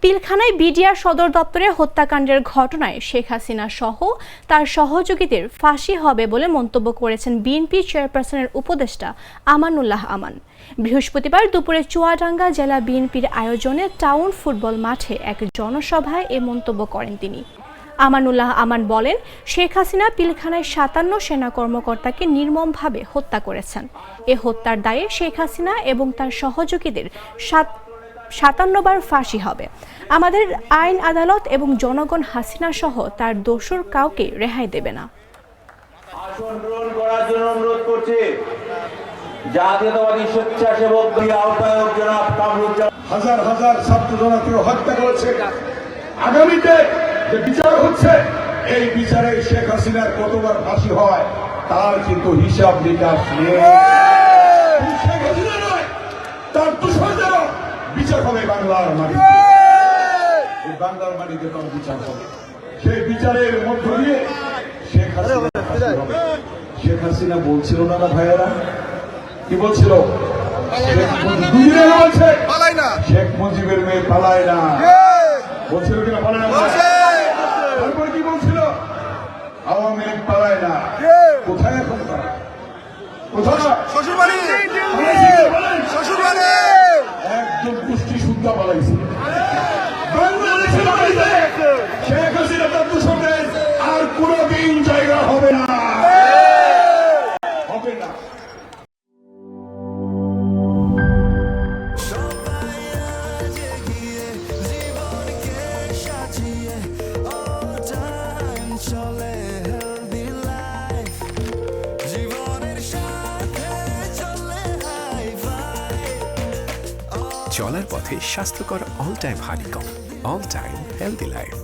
পিলখানায় BDR সদর দপ্তরে হত্যাকাণ্ডের ঘটনায় শেখ হাসিনা সহ তার সহযোগীদের ফাঁসি হবে বলে মন্তব্য করেছেন বিএনপি চেয়ারপারসনের উপদেষ্টা আমানুল্লাহ আমান। বৃহস্পতিবার দুপুরে চুয়াডাঙ্গা জেলা বিএনপির আয়োজনে টাউন ফুটবল মাঠে এক জনসভায় এ মন্তব্য করেন তিনি। আমানুল্লাহ আমান বলেন, শেখ হাসিনা পিলখানায় ৫৭ সেনা কর্মকর্তাকে নির্মমভাবে হত্যা করেছেন। এ হত্যার দায়ে শেখ হাসিনা এবং তার সহযোগীদের ৫৭ বার ফাঁসি হবে। আমাদের আইন আদালত এবং জনগণ হাসিনা সহ তার দোষর কাউকে রেহাই দেবে না। আসন গ্রহণ করার জন্য অনুরোধ করছি জাতীয়তাবাদী স্বেচ্ছাসেবক আহ্বায়ক জনাব কামরুজ্জামান। হাজার হাজার ছাত্র জনতাকে হত্যা করেছে। আগামীতে যে বিচার হচ্ছে, এই বিচারে শেখ হাসিনার কতবার ফাঁসি হয় তার কিন্তু হিসাব নিকাশ নেই। শেখ হাসিনা নয়, তার দোষরদেরও বিচার হবে বাংলার মাটিতে। এই বাংলার মাটিতে তার বিচার হবে। সেই বিচারের মধ্য দিয়ে শেখ হাসিনা বলছিল না ভাইয়েরা, কি বলছিল? শেখ মুজিবের মেয়ে পালায় না বলছিল কিনা? পালায় না। তারপরে কি বলছিল? আওয়ামী লীগ পালায় না। কোথায় এখন তারা? কোথায়? একজন গোষ্ঠী শুদ্ধ পালাইছে। শেখ হাসিনা তার দূষণের আর কোনদিন জায়গা হবে না, হবে না। চলার পথে স্বাস্থ্যকর all time honeycomb, all time healthy life.